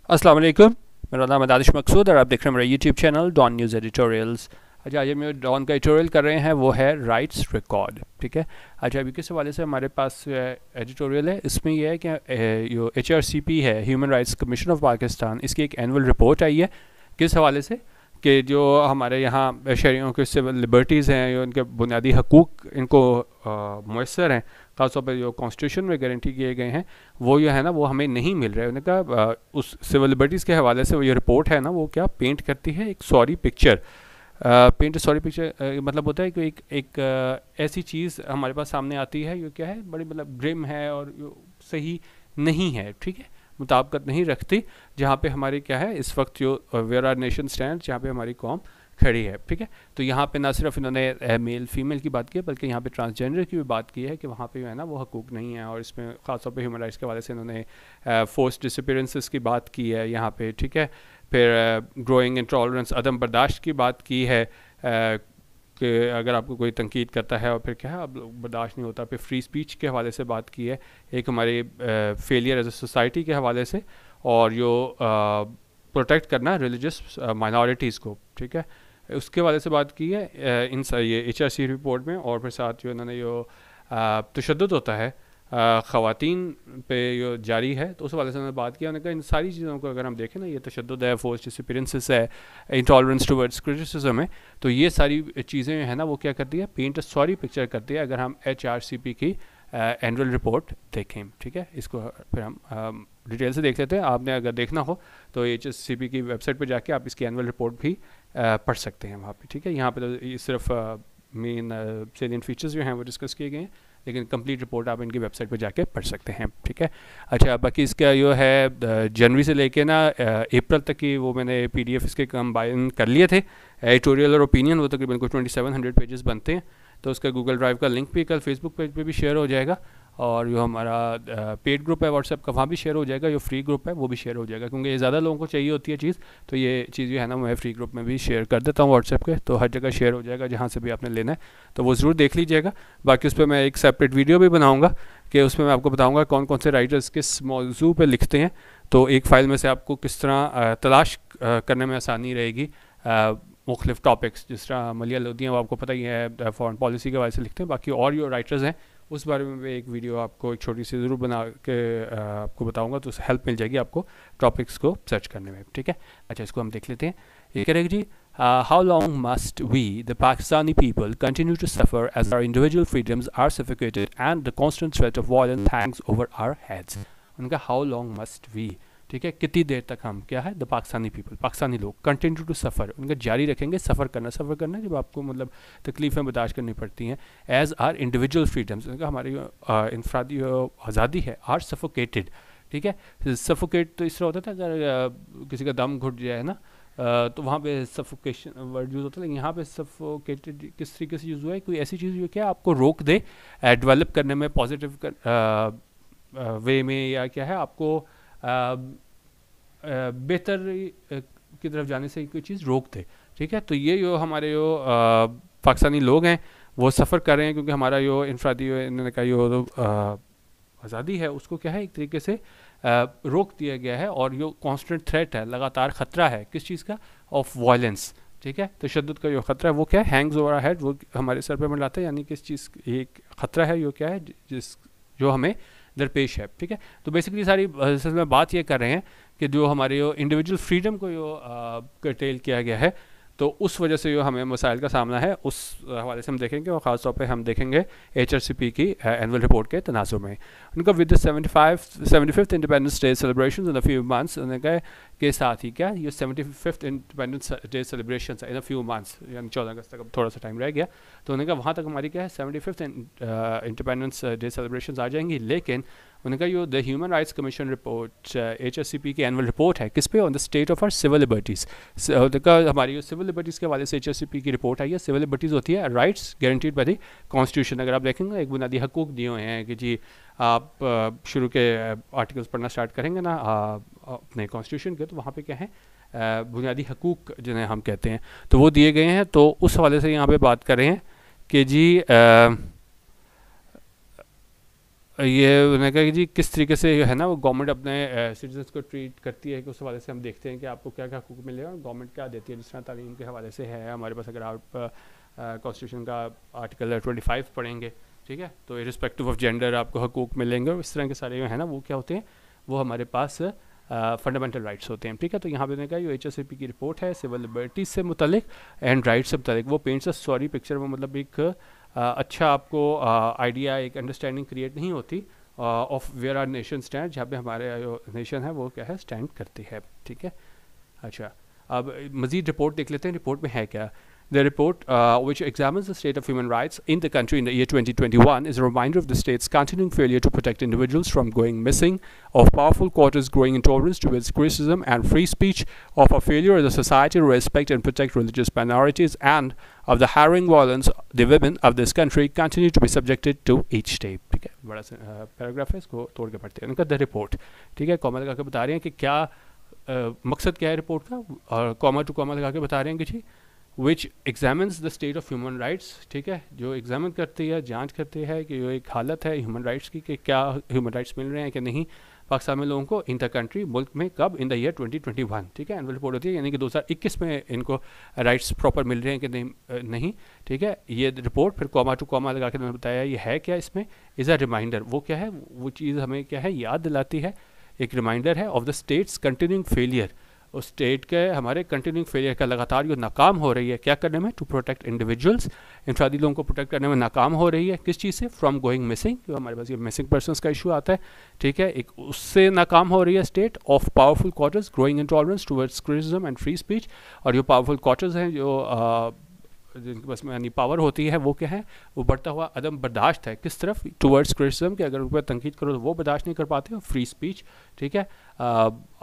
अस्सलाम वालेकुम। मेरा नाम है दानिश मकसूद और आप देख रहे हैं मेरा YouTube channel Dawn News editorials. अच्छा, आज हम डॉन का एडिटोरियल कर रहे हैं, वो है राइट्स रिकॉर्ड। ठीक है। अच्छा, अभी किस हवाले से हमारे पास एडिटोरियल है, इसमें यह है कि जो HRCP है, human rights commission of Pakistan, इसकी एक एनुअल रिपोर्ट आई है। किस हवाले से कि जो हमारे यहाँ शहरियों के सिविल लिबर्टीज़ हैं, जो उनके बुनियादी हकूक़ इनको मुयसर हैं, ख़ासतौर पर जो कॉन्स्टिट्यूशन में गारंटी किए गए हैं, वो जो है ना वो हमें नहीं मिल रहे हैं। उन्होंने कहा उस सिविल लिबर्टीज़ के हवाले से वो ये रिपोर्ट है ना, वो क्या पेंट करती है एक sorry picture. Paint sorry picture मतलब होता है कि एक ऐसी चीज़ हमारे पास सामने आती है, जो क्या है, बड़ी मतलब ग्रिम है और सही नहीं है। ठीक है, मुताबिकत नहीं रखती, जहाँ पे हमारी क्या है इस वक्त जो वेयर आर नेशन स्टैंड, जहाँ पे हमारी कौम खड़ी है। ठीक है, तो यहाँ पे ना सिर्फ इन्होंने मेल फीमेल की बात की है, बल्कि यहाँ पे ट्रांसजेंडर की भी बात की है कि वहाँ पे जो है ना वो हकूक़ नहीं है, और इसमें ख़ासतौर पे ह्यूमन राइट्स के हवाले से इन्होंने फोर्स डिसअपीयरेंसेस की बात की है यहाँ पे। ठीक है, फिर ग्रोइंग इंटॉलरेंस, अदम बर्दाश्त की बात की है कि अगर आपको कोई तनकीद करता है और फिर क्या है अब बर्दाश्त नहीं होता। फिर फ्री स्पीच के हवाले से बात की है, एक हमारे फेलियर एज ए सोसाइटी के हवाले से, और जो प्रोटेक्ट करना रिलीजियस माइनॉरिटीज़ को। ठीक है, उसके हवाले से बात की है ये HRC रिपोर्ट में। और फिर साथ जो इन्होंने जो तशद्दुद होता है ख़वातीन पे जो जारी है, तो उस हवाले से उन्होंने बात किया। उन्होंने कहा इन सारी चीज़ों को अगर हम देखें ना, ये तशद्दुद है, फोर्स डिसअपीयरेंसेस है, इंटॉलरेंस टुवर्ड्स क्रिटिसिज्म है, तो ये सारी चीज़ें है ना वो क्या करती है, पेंट सॉरी पिक्चर करती है अगर हम HRCP की एनुअल रिपोर्ट देखें। ठीक है, इसको फिर हम डिटेल से देख लेते हैं। आपने अगर देखना हो तो HRCP की वेबसाइट पर जाके आप इसकी एनुअल रिपोर्ट भी पढ़ सकते हैं वहाँ पे। ठीक है, यहाँ पे तो ये सिर्फ मेन सेलिएंट फीचर्स जो हैं वो डिस्कस किए गए हैं, लेकिन कंप्लीट रिपोर्ट आप इनकी वेबसाइट पर जाके पढ़ सकते हैं। ठीक है। अच्छा, बाकी इसका जो है जनवरी से लेके ना अप्रैल तक की वो मैंने PDF इसके कंबाइन कर लिए थे, एडिटोरियल और ओपिनियन, वो तकरीबन कुछ 2700 पेजेस बनते हैं। तो उसका गूगल ड्राइव का लिंक भी कल फेसबुक पेज पे भी शेयर हो जाएगा, और जो हमारा पेड ग्रुप है व्हाट्सएप का, वहाँ भी शेयर हो जाएगा। जो फ्री ग्रुप है वो भी शेयर हो जाएगा, क्योंकि ये ज़्यादा लोगों को चाहिए होती है चीज़, तो ये चीज़ जो है ना मैं फ्री ग्रुप में भी शेयर कर देता हूँ व्हाट्सएप के, तो हर जगह शेयर हो जाएगा जहाँ से भी आपने लेना है, तो वो ज़रूर देख लीजिएगा। बाकी उस पर मैं एक सेपरेट वीडियो भी बनाऊँगा कि उसमें मैं आपको बताऊँगा कौन कौन से राइटर्स किस मौजू पर लिखते हैं, तो एक फ़ाइल में से आपको किस तरह तलाश करने में आसानी रहेगी। मुख्तलिफ टॉपिक्स जिस तरह मलिया लोधी हैं, वो आपको पता ही है फॉरेन पॉलिसी के बारे से लिखते हैं, बाकी और जो राइटर्स हैं उस बारे में भी एक वीडियो आपको एक छोटी सी ज़रूर बना के आपको बताऊंगा, तो हेल्प मिल जाएगी आपको टॉपिक्स को सर्च करने में। ठीक है। अच्छा, इसको हम देख लेते हैं। ये करेगा जी, how long must we the Pakistani people continue to suffer as our individual freedoms are suffocated and the constant threat of violence hangs over our heads. उनका हाउ लॉन्ग मस्ट वी, ठीक है, कितनी देर तक हम क्या है द पाकिस्तानी पीपल, पाकिस्तानी लोग continue to सफ़र, उनका जारी रखेंगे सफ़र करना जब आपको मतलब तकलीफ़ें बर्दाश्त करनी पड़ती हैं, एज़ आर इंडिविजुअल फ्रीडम्स, उनका हमारी इंफरादी आज़ादी है, आर सफोकेटेड। ठीक है, सफोकेट तो इस तरह होता था अगर किसी का दम घुट जाए ना, तो वहाँ पे सफोकेशन वर्ड यूज़ होता है, लेकिन यहाँ पे सफोकेटेड किस तरीके से यूज़ हुआ है, कोई ऐसी चीज़ जो क्या आपको रोक दे डेवलप करने में, पॉजिटिव वे में, या क्या है आपको बेहतर की तरफ जाने से कोई चीज़ रोक दे। ठीक है, तो ये जो हमारे जो पाकिस्तानी लोग हैं वो सफ़र कर रहे हैं, क्योंकि हमारा जो इंफरादी इन्होंने कहा जो आज़ादी है उसको क्या है एक तरीके से रोक दिया गया है, और जो कांस्टेंट थ्रेट है, लगातार ख़तरा है किस चीज़ का, ऑफ वायलेंस। ठीक है, तशद्दुद का जो ख़तरा है वो क्या है, हैंग्स ओवर हेड, वो हमारे सर पे मंडलाता है, यानी किस चीज़ एक ख़तरा है जो क्या है जो हमें दरपेश है। ठीक है, तो बेसिकली सारी में बात ये कर रहे हैं कि जो हमारे जो इंडिविजुअल फ्रीडम को जो कर्टेल किया गया है, तो उस वजह से जो हमें मसाइल का सामना है, उस हवाले से हम देखेंगे, और ख़ास तौर पे हम देखेंगे HRCP की एनुअल रिपोर्ट के तनाजुर में। उनका with the 75th independence day celebration in a few months, उन्होंने कहा के साथ ही क्या ये 75th independence day celebration in a few months, यानी 14 अगस्त तक अब थोड़ा सा टाइम रह गया, तो उन्होंने कहा वहाँ तक हमारी क्या है 75th इंडिपेंडेंस डे सेलिब्रेशन आ जाएंगी। लेकिन उन्होंने कहा यो the human rights commission report HRCP की एनुअल रिपोर्ट है किस पे, on the state of our civil liberties. हमारी जो सिविल लिबर्टीज़ के हवाले से HRCP की रिपोर्ट आई है। सिविल लिबर्टीज़ होती है rights guaranteed by the constitution. अगर आप देखेंगे एक बुनियादी हकूक़ दिए हुए हैं कि जी आप शुरू के आर्टिकल्स पढ़ना स्टार्ट करेंगे ना अपने कॉन्स्टिट्यूशन के, तो वहाँ पे क्या है बुनियादी हकूक़ जिन्हें हम कहते हैं, तो वो दिए गए हैं। तो उस हवाले से यहाँ पे बात कर रहे हैं कि जी ये उन्होंने कहा कि जी किस तरीके से है ना वो गवर्नमेंट अपने सिटीजन्स को ट्रीट करती है, कि उस हवाले से हम देखते हैं कि आपको क्या क्या हकूक़ मिले और गवर्नमेंट क्या देती है। जिस तरह तालीम के हवाले से है हमारे पास, अगर आप कॉन्स्टिट्यूशन का आर्टिकल 25 पढ़ेंगे, ठीक है, तो इरिस्पेक्टिव ऑफ जेंडर आपको हकूक़ मिलेंगे और इस तरह के सारे जो है ना वो क्या होते हैं, वो हमारे पास फंडामेंटल राइट्स होते हैं, ठीक है। तो यहाँ पे मैंने कहा ये HACCP की रिपोर्ट है सिविल लिबर्टीज से मुतलिक एंड राइट्स से मुतलिक, वो पेंट्स अ सॉरी पिक्चर में, मतलब एक अच्छा आपको आइडिया, एक अंडरस्टैंडिंग क्रिएट नहीं होती of where our nation stand, जहाँ पे हमारे जो नेशन है वो क्या है स्टैंड करती है, ठीक है। अच्छा, अब मज़ीद रिपोर्ट देख लेते हैं, रिपोर्ट में है क्या। The report, which examines the state of human rights in the country in the year 2021, is a reminder of the state's continuing failure to protect individuals from going missing, of powerful quarters' growing intolerance towards criticism and free speech, of a failure as a society to respect and protect religious minorities, and of the harrowing violence the women of this country continue to be subjected to each day. ठीक है, बड़ा paragraph है, इसको तोड़ के पढ़ते हैं। उनका द रिपोर्ट, ठीक है, कॉमा लगा के बता रहे हैं कि क्या मकसद क्या है रिपोर्ट का, और कॉमा टू कॉमा लगा के बता रहे हैं कि जी which examines the state of human rights, ठीक है, जो एग्जामिन करती है, जांच करती है कि जो एक हालत है ह्यूमन राइट्स की, कि क्या ह्यूमन राइट्स मिल रहे हैं कि नहीं पाकिस्तान में लोगों को इन द कंट्री, मुल्क में, कब, इन द ईयर 2021, ठीक है। एनुअल रिपोर्ट होती है, यानी कि 2021 में इनको राइट्स प्रॉपर मिल रहे हैं कि नहीं, ठीक है। ये रिपोर्ट फिर कॉमा टू कॉमा लगा के मैंने बताया ये है क्या, इसमें इज़ अ रिमाइंडर, वो क्या है, वो चीज़ हमें क्या है याद दिलाती है, एक रिमाइंडर है of the states continuing failure, उस स्टेट के हमारे कंटिन्यूइंग फेलियर का लगातार जो नाकाम हो रही है क्या करने में, टू प्रोटेक्ट इंडिविजुअल्स, इंफरादी लोगों को प्रोटेक्ट करने में नाकाम हो रही है, किस चीज़ से, फ्रॉम गोइंग मिसिंग, जो हमारे पास ये मिसिंग पर्सनस का इशू आता है, ठीक है, एक उससे नाकाम हो रही है state, of powerful quarters growing intolerance towards criticism and free speech, और जो पावरफुल क्वार्टर्स हैं, जो जिनके पास में यानी पावर होती है, वो क्या है, वो बढ़ता हुआ अदम बर्दाश्त है, किस तरफ, टुवर्ड्स क्रिटिसिज्म, कि अगर उन पर तनकीद करो तो वो बर्दाश्त नहीं कर पाते, फ्री स्पीच, ठीक है,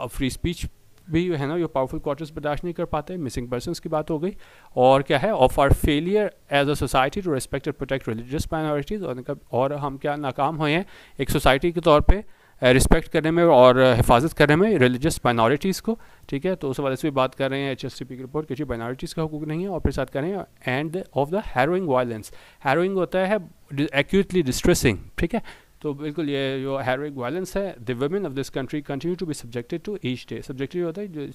फ्री स्पीच भी है ना, ये पावरफुल क्वार्टर्स बर्दाश्त नहीं कर पाते, मिसिंग पर्सनस की बात हो गई, और क्या है, of our failure as a society to respect and protect religious minorities, और हम क्या नाकाम हुए हैं एक सोसाइटी के तौर पे रिस्पेक्ट करने में और हिफाजत करने में रिलीजियस माइनॉरिटीज़ को, ठीक है। तो उस वाले से भी बात कर रहे हैं HACCP की रिपोर्ट कि माइनॉरिटीज़ का हुकूक नहीं है, और फिर साथ कर रहे हैं end of the harrowing violence, harrowing होता है एक्यूटली डिस्ट्रेसिंग, ठीक है। तो बिल्कुल ये जो हैरोइंग वायलेंस है, the women of this country continue to be subjected to each day, subjected होता है जो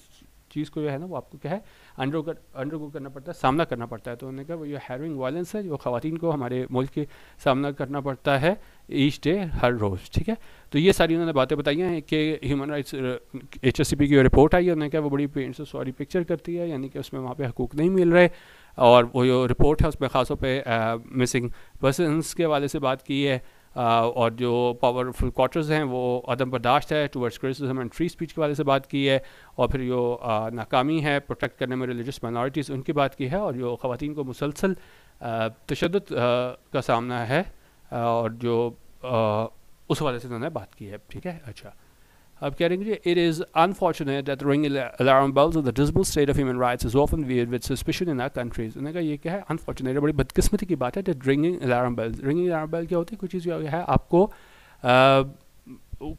चीज़ को जो है ना वो आपको क्या है अंडरगो करना पड़ता है, सामना करना पड़ता है। तो उन्होंने कहा वो ये हैरोइंग वायलेंस है जो ख़वातीन को हमारे मुल्क के सामना करना पड़ता है ईच डे, हर रोज़, ठीक है। तो ये सारी उन्होंने बातें बताई हैं कि ह्यूमन राइट्स HACCP की रिपोर्ट आई है, उन्होंने कहा वो बड़ी पेंट से सॉरी पिक्चर करती है, यानी कि उसमें वहाँ पे हकूक़ नहीं मिल रहे, और वो जो रिपोर्ट है उसमें ख़ास तौर पे मिसिंग पर्सनस के हवाले से बात की है, और जो पावरफुल क्वार्टर्स हैं वो अदम बर्दाश्त है towards criticism and free speech के वाले से बात की है, और फिर जो नाकामी है प्रोटेक्ट करने में रिलीजियस माइनॉरिटीज़ उनकी बात की है, और जो ख़वातीन को मुसलसल तशद्दुद का सामना है, और जो उस वाले से उन्होंने बात की है, ठीक है। अच्छा, अब कह रहे हैं it is unfortunate that ringing alarm bells of the dismal state of human rights is often viewed with suspicion in our countries। उन्होंने कहा ये क्या है, अनफॉर्चुनेट है, बड़ी बदकिस्मती की बात है that ringing alarm bells, ringing alarm bell क्या होती है, कुछ चीज़ है आपको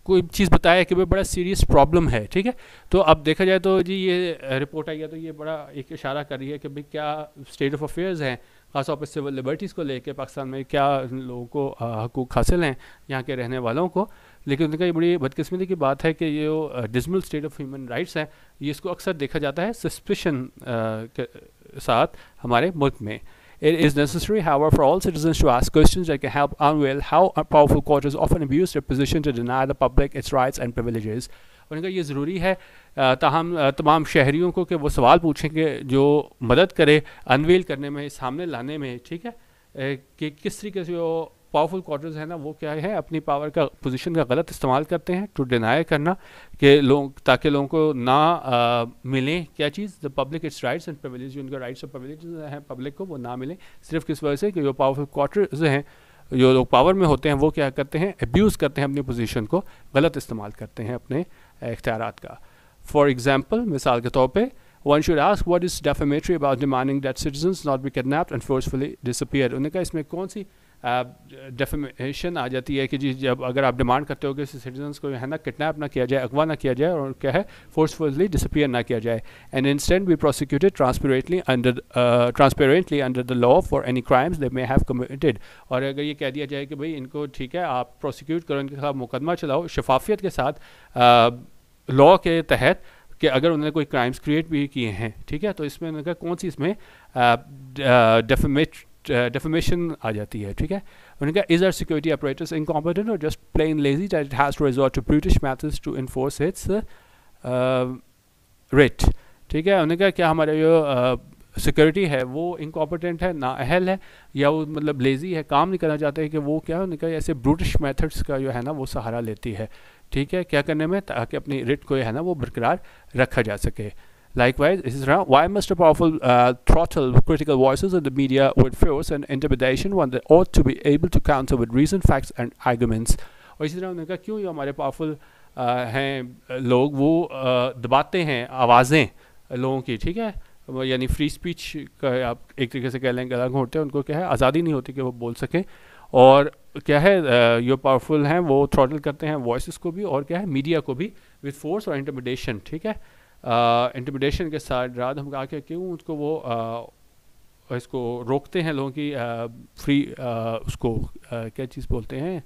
कोई चीज़ बताया कि भाई बड़ा सीरियस प्रॉब्लम है, ठीक है। तो अब देखा जाए तो जी ये रिपोर्ट आई है तो ये बड़ा एक इशारा कर रही है कि भाई क्या स्टेट ऑफ अफेयर्स हैं, ख़ासतौर पर सिविल लिबर्टीज़ को लेके पाकिस्तान में क्या लोगों को हकूक़ हासिल हैं यहाँ के रहने वालों को। लेकिन उनका ये बड़ी बदकिस्मती की बात है कि ये जो dismal state of human rights है, ये इसको अक्सर देखा जाता है सस्पिशन के साथ हमारे मुल्क में। It is necessary, however, for all citizens to ask questions that can help unveil how powerful quarters often abuse their position to deny the public its rights and privileges। उनका ये ज़रूरी है ताहम तमाम शहरियों को कि वो सवाल पूछें कि जो मदद करे अनवेल करने में, सामने लाने में, ठीक है, कि किस तरीके से जो पावरफुल क्वार्टर्स है ना वो क्या है अपनी पावर का पोजीशन का गलत इस्तेमाल करते हैं टू डिनाई करना कि लोग, ताकि लोगों को ना मिले क्या चीज़, the public its rights and privilege, जो उनका राइट्स और प्रिविलेज हैं पब्लिक को वो ना मिले, सिर्फ किस वजह से कि जो पावरफुल क्वार्टर्स हैं, जो लोग पावर में होते हैं वो क्या करते हैं, अब्यूज़ करते हैं अपनी पोजीशन को, गलत इस्तेमाल करते हैं अपने इख्तियारात का। फॉर एग्जांपल, मिसाल के तौर पे one should ask what is defamatory about demanding that citizens not be kidnapped and forcefully disappeared। उन्होंने कहा इसमें कौन सी डेफिमेशन आ जाती है कि जी जब अगर आप डिमांड करते हो कि सिटीजन्स को है ना किडनैप ना किया जाए, अगवा ना किया जाए और क्या है फोर्सफुली डिसअपियर ना किया जाए, and instant be prosecuted transparently under the law for any crimes they may have committed. और अगर ये कह दिया जाए कि भाई इनको ठीक है आप प्रोसिक्यूट करो, इनके खिलाफ मुकदमा चलाओ शफाफियत के साथ लॉ के तहत कि अगर उन्होंने कोई क्राइम्स क्रिएट भी किए हैं, ठीक है, तो इसमें उन्होंने कहा कौन सी इसमें डेफिमेशन आ जाती है, ठीक है। उन्होंने कहा is our security operators incompetent और just plain lazy that it has to resort to British methods to enforce its writ, ठीक है। उन्होंने कहा क्या हमारा जो सिक्योरिटी है वो इनकॉम्पिटेंट है, ना अहल है, या वो मतलब लेज़ी है, काम नहीं करना चाहते हैं कि वो क्या उन्होंने कहा ऐसे ब्रिटिश मेथड्स का जो है ना वो सहारा लेती है, ठीक है, क्या करने में, ताकि अपनी रिट को है ना वो बरकरार रखा जा सके। Likewise, this is around why must a powerful throttle critical voices in the media with force and intimidation when they ought to be able to counter with reason, facts and arguments। और इसी तरह उन्होंने कहा क्यों ये हमारे powerful हैं लोग वो दबाते हैं आवाज़ें लोगों की, ठीक है, यानी फ्री स्पीच का आप एक तरीके से कह लें गला घोंटते हैं, उनको क्या है आज़ादी नहीं होती कि वो बोल सकें, और क्या है जो पावरफुल हैं वो थ्रॉटल करते हैं वॉइसेस को भी और क्या है मीडिया को भी विद फोर्स और इंटिमिडेशन, ठीक है। इंटिमिडेशन के साथ रात हम कहा कि क्यों उसको वो इसको रोकते हैं लोगों की फ्री उसको क्या चीज़ बोलते हैं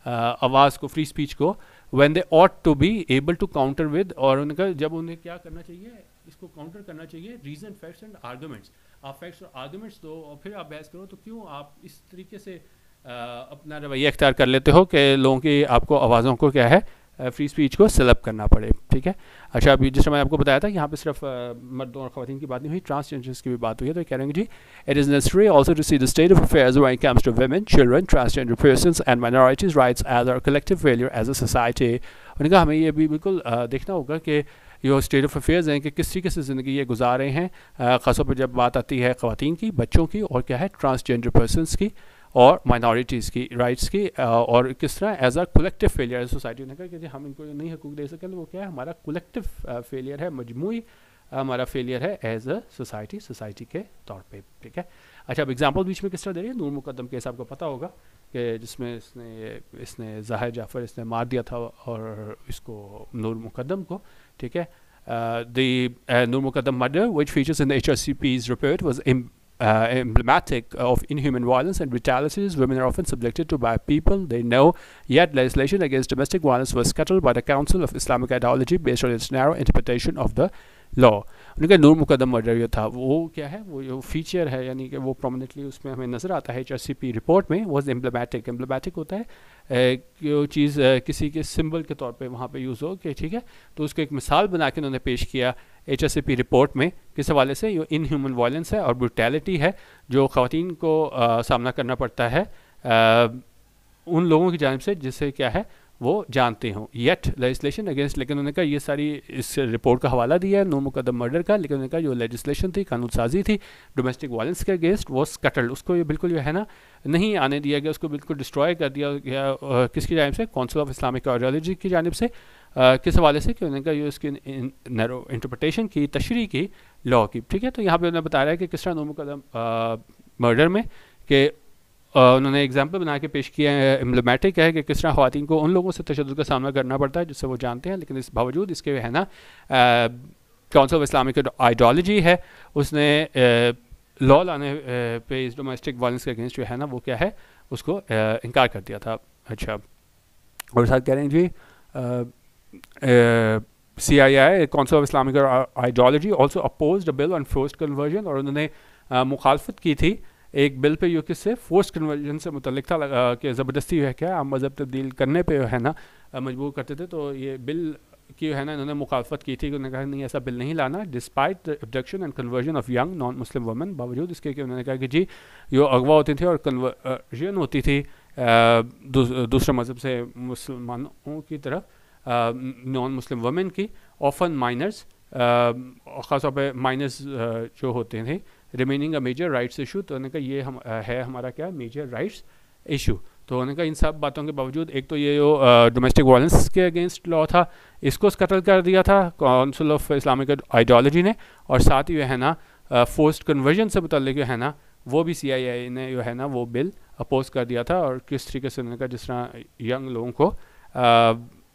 आवाज़ को, फ्री स्पीच को, when they ought to be able to counter with, और उनका जब उन्हें क्या करना चाहिए इसको काउंटर करना चाहिए रीज़न फैक्ट्स एंड आर्गूमेंट्स। आप फैक्ट्स और आर्गूमेंट्स दो और फिर आप बहस करो, तो क्यों आप इस तरीके से अपना रवैया इख्तियार कर लेते हो कि लोगों की आपको आवाज़ों को क्या है फ्री स्पीच को सेल अप करना पड़े, ठीक है। अच्छा अभी जिस मैंने आपको बताया था यहाँ पे सिर्फ मर्दों और ख़वातीन की बात नहीं हुई, ट्रांसजेंडर्स की भी बात हुई है, तो कह रहे हैं जी it is necessary also to see the state of affairs when it comes to women, children, transgender persons and minorities rights as our collective failure as a society. उन्होंने कहा हमें ये भी बिल्कुल देखना होगा कि जो स्टेट ऑफ अफेयर्स हैं कि किस तरीके से ज़िंदगी ये गुजार रहे हैं, ख़ासतौर पर जब बात आती है ख़वातीन की, बच्चों की और क्या है ट्रांसजेंडर पर्सनस की और माइनॉरिटीज़ की राइट्स की, और किस तरह as a collective failure society ने कहा कि हम इनको नहीं हकूक़ दे सकें, तो वो क्या है हमारा कलेक्टिव फेलियर है, मजमूई हमारा फेलियर है एज अ सोसाइटी के तौर पे, ठीक है। अच्छा अब एग्जांपल बीच में किस तरह दे रही है, नूर मुकद्दम केस आपको पता होगा कि जिसमें इसने ज़ाहिर जाफ़र इसने मार दिया था और इसको नूर मुकद्दम को, ठीक है। The Noor Muqaddam murder, which features in the HRCP's report, was emblematic of inhuman violence and brutalities women are often subjected to by people they know, yet legislation against domestic violence was scuttled by the Council of Islamic Ideology based on its narrow interpretation of the law। उनका नूर Muqaddam murder जो था वो क्या है, वो जो feature है यानी कि वो प्रोमिनेंटली उसमें हमें नज़र आता है HRCP रिपोर्ट में, वॉज एम्ब्लेमेटिक होता है कि वो चीज़ किसी के सिंबल के तौर पे वहाँ पे यूज़ हो कि ठीक है, तो उसको एक मिसाल बना के उन्होंने पेश किया HRCP रिपोर्ट में, किस हवाले से ये इनह्यूमन वायलेंस है और ब्रूटैलिटी है जो ख़वातीन को सामना करना पड़ता है उन लोगों की जानिब से जिसे क्या है वो जानते हों, येट लेजिस्लेशन अगेंस्ट, लेकिन उन्होंने कहा ये सारी इस रिपोर्ट का हवाला दिया है नूर मुकद्दम मर्डर का, लेकिन उन्होंने कहा जो लेजिस्लेशन थी, कानून साजी थी डोमेस्टिक वायलेंस के अगेंस्ट, वो स्कटल्ड, उसको ये बिल्कुल जो है ना नहीं आने दिया गया, उसको बिल्कुल डिस्ट्रॉय कर दिया गया। किसकी जानिब से, काउंसिल ऑफ इस्लामिक आइडियोलॉजी की जानिब से, किस हवाले से कि उन्होंने कहा ये उसकी नैरो इंटरप्रटेशन की, तशरीह की, लॉ की, ठीक है। तो यहाँ पर उन्होंने बताया है कि किस तरह नूर मुकद्दम मर्डर में कि उन्होंने एग्जाम्पल बना के पेश किया है, एम्ब्लेमेटिक है कि किस तरह ख़वातीन को उन लोगों से तशद्दुद का सामना करना पड़ता है जिससे वो जानते हैं, लेकिन इस बावजूद इसके है ना काउंसिल ऑफ इस्लामिक आइडियोलॉजी है उसने लॉ लाने पे इस डोमेस्टिक वायलेंस के अगेंस्ट जो है ना वो क्या है उसको इनकार कर दिया था। अच्छा और साथ कह रहे हैं जी CII council of Islamic ideology also opposed a bill on forced conversion, और उन्होंने मुखालफत की थी एक बिल पे जो किससे फोर्स कन्वर्जन से मुतल्लिक था कि ज़बरदस्ती है क्या हम मज़हब तब्दील करने पे है ना मजबूर करते थे, तो ये बिल की है ना इन्होंने मुखालफत की थी, उन्होंने कहा नहीं ऐसा बिल नहीं लाना despite the abduction and conversion of young non Muslim women, बावजूद इसके कि उन्होंने कहा कि जी जो अगवा होती थी और कन्वर्जन होती थी दूसरे मज़हब से मुसलमानों की तरफ नॉन मुस्लिम वुमेन की, ऑफन माइनर्स ख़ास तौर पर माइनर्स जो होते थे, remaining a major rights issue, तो उन्होंने कहा ये है हमारा क्या मेजर राइट्स इशू। तो उन्होंने कहा इन सब बातों के बावजूद एक तो ये जो डोमेस्टिक वायलेंस के अगेंस्ट लॉ था इसको स्कटल कर दिया था काउंसिल ऑफ इस्लामिक आइडियोलॉजी ने, और साथ ही है ना फोर्स्ड कन्वर्जन से मुतल्लिक है ना वो भी CII ने जो है ना वो बिल अपोज कर दिया था और किस तरीके से उन्होंने कहा जिस तरह यंग लोगों को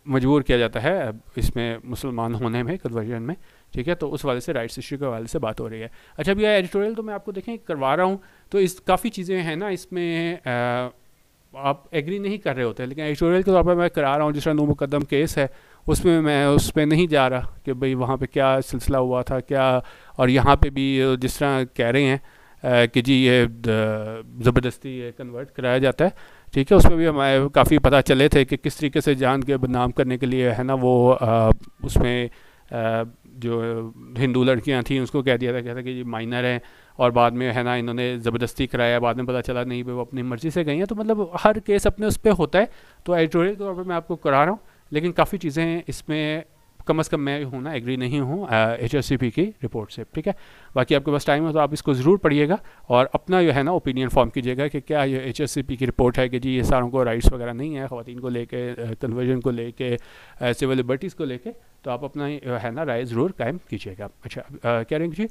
मजबूर किया जाता है इसमें मुसलमान होने में, कन्वर्जन में, ठीक है। तो उस वाले से राइट्स इशू के वाले से बात हो रही है। अच्छा, अभी एडिटोरियल तो मैं आपको देखें करवा रहा हूँ, तो इस काफ़ी चीज़ें हैं ना इसमें आप एग्री नहीं कर रहे होते, लेकिन एडिटोरियल के तौर पर मैं करा रहा हूँ। जिस तरह 9 मुकदम केस है उसमें मैं उस पर नहीं जा रहा कि भाई वहाँ पे क्या सिलसिला हुआ था क्या, और यहाँ पे भी जिस तरह कह रहे हैं कि जी ये ज़बरदस्ती ये कन्वर्ट कराया जाता है, ठीक है। उसमें भी हमें काफ़ी पता चले थे कि किस तरीके से जान के बदनाम करने के लिए है ना वो उसमें जो हिंदू लड़कियां थी उसको कह दिया था, कहता कि ये माइनर हैं, और बाद में है ना इन्होंने ज़बरदस्ती कराया, बाद में पता चला नहीं वो अपनी मर्ज़ी से गई हैं। तो मतलब हर केस अपने उस पर होता है। तो एडिटोरियल तौर पर मैं आपको करा रहा हूँ, लेकिन काफ़ी चीज़ें इसमें कम से कम मैं हूँ ना एग्री नहीं हूँ HACCP की रिपोर्ट से, ठीक है। बाकी आपके पास टाइम हो तो आप इसको ज़रूर पढ़िएगा और अपना जो है ना ओपिनियन फॉर्म कीजिएगा कि क्या ये HACCP की रिपोर्ट है कि जी ये सारों को राइट्स वगैरह नहीं है, ख़वातीन को लेके, कन्वर्जन को लेके, सिविल लिबर्टीज़ को लेके, तो आप अपना है ना राय ज़रूर कायम कीजिएगा। अच्छा, कह रहे हैं जी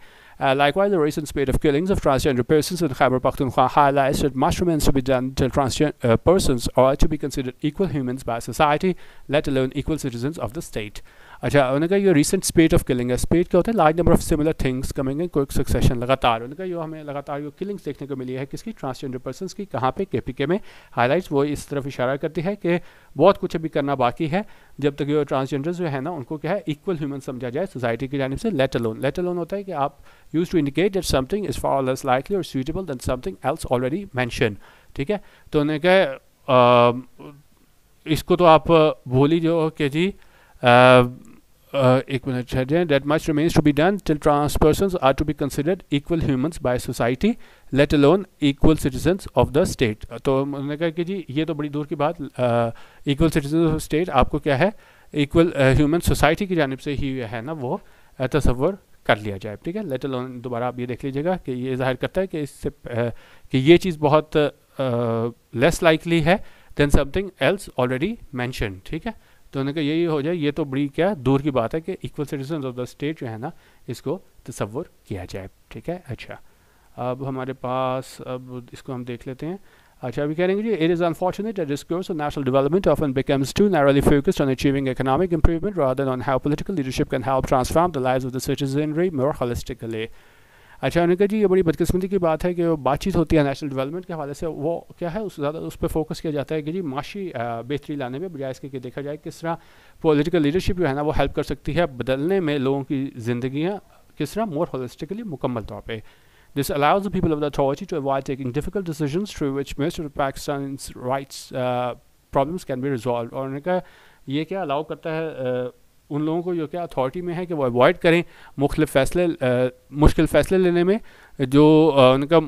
likewise the recent spate of killings of transgender persons in Khyber Pakhtunkhwa highlights that much remains to be done till transgender persons are to be considered equal humans by society, let alone equal citizens of the state. अच्छा, उन्होंने कहा ये recent स्पेट of killing है। स्पेट क्या होता है? Large number of similar things coming in quick succession, लगातार। उन्होंने कहा ये हमें लगातार जो किलिंग्स देखने को मिली है किसकी? ट्रांसजेंडर पर्सनस की। कहाँ पे? KPK में। हाईलाइट्स वो इस तरफ इशारा करती है कि बहुत कुछ अभी करना बाकी है जब तक ये ट्रांसजेंडर्स जो है ना उनको क्या है इक्वल ह्यूमन समझा जाए सोसाइटी की जानिब से। लेट अलोन होता है कि आप use to indicate that something is far less likely और suitable than something else already mention, ठीक है। तो उन्होंने कहा इसको तो आप भूल ही जो कि जी एक मिनट है, that much remains to be done till trans persons are to be considered equal humans by society, let alone equal citizens of the state. तो उन्होंने कहा कि जी ये तो बड़ी दूर की बात, equal citizens of state आपको क्या है equal human society की जानिब से ही है ना वो तस्वर कर लिया जाए, ठीक है। let alone दोबारा आप ये देख लीजिएगा कि ये जाहिर करता है कि इससे कि ये चीज़ बहुत less likely है than something else already mentioned, ठीक है। तो उन्होंने कहा यही हो जाए, ये तो बड़ी क्या दूर की बात है कि equal citizen of the state जो है ना इसको तस्वुर किया जाए, ठीक है। अच्छा, अब हमारे पास अब इसको हम देख लेते हैं। अच्छा, अभी कह रहे हैं जी it is unfortunate that discourse on national development often becomes too narrowly focused on achieving economic improvement rather than on how political leadership can help transform the lives of the citizenry more holistically. अच्छा, उन्होंने कहा जी ये बड़ी बदकिस्मती की बात है कि बातचीत होती है नेशनल डेवलपमेंट के हवाले से, वो क्या है ज़्यादा उस पर फोकस किया जाता है कि जी माशी बेहतरी लाने में, बजाय इसके कि देखा जाए किस तरह पॉलिटिकल लीडरशिप जो है ना वो हेल्प कर सकती है बदलने में लोगों की ज़िंदगियाँ किस तरह मोर होलिस्टिकली मुकम्मल तौर पर। This allows the people of the authority to avoid taking difficult decisions through which most of Pakistan's rights problems can be resolved. और उन्होंने कहा ये क्या अलाउ करता है उन लोगों को जो क्या अथॉरिटी में है कि वो अवॉइड करें मुश्किल फ़ैसले लेने में जो उनका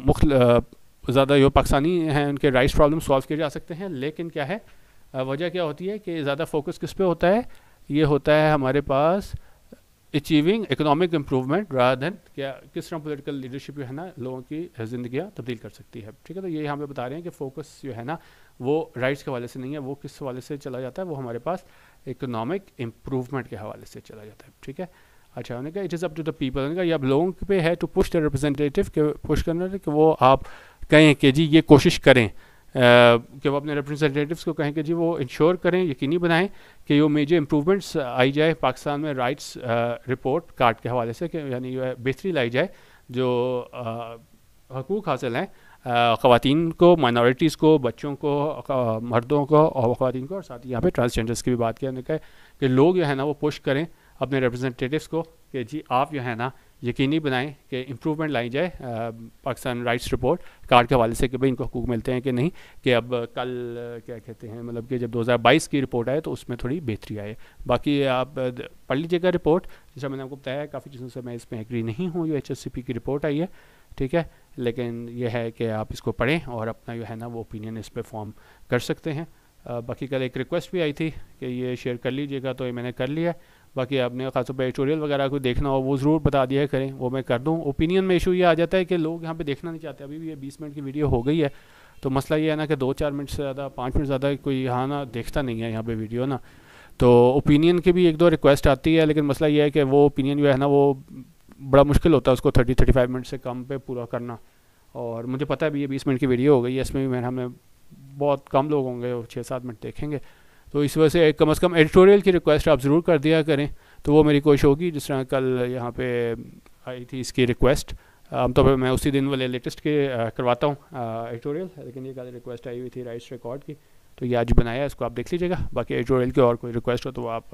ज़्यादा जो पाकिस्तानी हैं उनके राइट्स प्रॉब्लम सॉल्व किए जा सकते हैं। लेकिन क्या है वजह क्या होती है कि ज़्यादा फोकस किस पे होता है? ये होता है हमारे पास achieving economic improvement rather than क्या किस तरह पॉलिटिकल लीडरशिप जो है ना लोगों की ज़िंदगियाँ तब्दील कर सकती है, ठीक है। तो ये यहाँ पे बता रहे हैं कि फोकस जो है ना वो राइट्स के हवाले से नहीं है, वो किस हवाले से चला जाता है, वो हमारे पास इकोनॉमिक इम्प्रूवमेंट के हवाले से चला जाता है, ठीक है। अच्छा, उन्होंने कहा it is up to the people, उन्होंने कहा ये अब लोगों पे है टू पुश द रिप्रेजेंटेटिव के पुश करना कि वो आप कहें कि जी ये कोशिश करें कि वो अपने रिप्रेजेंटेटिव्स को कहें कि जी वो इंश्योर करें, यकीनी बनाएं कि वो मेजर इंप्रूवमेंट्स आई जाए पाकिस्तान में राइट्स रिपोर्ट कार्ड के हवाले से, कि यानी बेहतरी लाई जाए जो हकूक़ हासिल हैं ख़वातीन को, माइनॉरिटीज़ को, बच्चों को, मर्दों को और ख़वातीन को, और साथ ही यहाँ पे ट्रांसजेंडर्स की भी बात किया। उन्होंने कहा कि लोग जो है ना वो पुश करें अपने रिप्रेजेंटेटिव्स को कि जी आप जो है ना यकीनी बनाएं कि इम्प्रूवमेंट लाई जाए पाकिस्तान राइट्स रिपोर्ट कार्ड के हवाले से कि भाई इनको हकूक़ मिलते हैं कि नहीं, कि अब कल क्या कहते हैं मतलब कि जब 2022 की रिपोर्ट आए तो उसमें थोड़ी बेहतरी आए। बाकी आप पढ़ लीजिएगा रिपोर्ट, जैसा मैंने आपको बताया काफ़ी चीज़ों से मैं इसमें एग्री नहीं हूँ, जो HACCP की रिपोर्ट आई है, ठीक है। लेकिन यह है कि आप इसको पढ़ें और अपना जो है ना वो ओपिनियन इस पर फॉर्म कर सकते हैं। बाकी कल एक रिक्वेस्ट भी आई थी कि ये शेयर कर लीजिएगा, तो ये मैंने कर लिया। बाकी आपने खासतौर पर एडिटोरियल वगैरह को देखना हो वो ज़रूर बता दिया करें, वो मैं कर दूँ। ओपिनियन में इशू ये आ जाता है कि लोग यहाँ पे देखना नहीं चाहते। अभी भी ये 20 मिनट की वीडियो हो गई है, तो मसला ये है ना कि 2-4 मिनट से ज़्यादा 5 मिनट ज़्यादा कोई यहाँ ना देखता नहीं है यहाँ पे वीडियो ना, तो ओपिनियन की भी 1-2 रिक्वेस्ट आती है। लेकिन मसला ये है कि वो ओपिनियन जो है ना वो बड़ा मुश्किल होता है उसको 30-35 मिनट से कम पे पूरा करना, और मुझे पता है भी ये 20 मिनट की वीडियो हो गई है, इसमें भी मैंने हमने बहुत कम लोग होंगे, 6-7 मिनट देखेंगे, तो इस वजह से कम से कम एडिटोरियल की रिक्वेस्ट आप ज़रूर कर दिया करें, तो वो मेरी कोशिश होगी। जिस तरह कल यहाँ पे आई थी इसकी रिक्वेस्ट, आमतौर पर मैं उसी दिन वाले लेटेस्ट के करवाता हूँ एडिटोरियल, लेकिन ये कल रिक्वेस्ट आई हुई थी राइट्स रिकॉर्ड की, तो ये आज बनाया है, इसको आप देख लीजिएगा। बाकी एडिटोरियल की और कोई रिक्वेस्ट हो तो आप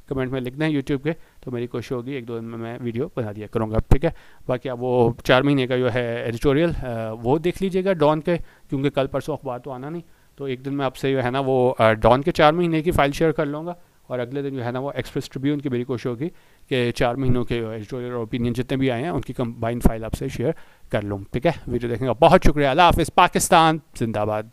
कमेंट में लिख दें यूट्यूब के, तो मेरी कोशिश होगी 1-2 दिन में मैं वीडियो बना दिया करूँगा, ठीक है। बाकी आप वो 4 महीने का जो है एडिटोरियल वो देख लीजिएगा डॉन के, क्योंकि कल परसों अखबार तो आना नहीं, तो एक दिन में आपसे जो है ना वो डॉन के 4 महीने की फ़ाइल शेयर कर लूँगा, और अगले दिन जो है ना वो एक्सप्रेस ट्रिब्यून की मेरी कोशिश होगी कि 4 महीनों के एडिटोरियल और ओपिनियन जितने भी आए हैं उनकी कंबाइंड फाइल आपसे शेयर कर लूँ, ठीक है। वीडियो देखने का बहुत शुक्रिया। अल्लाह हाफ़िज़। पाकिस्तान जिंदाबाद।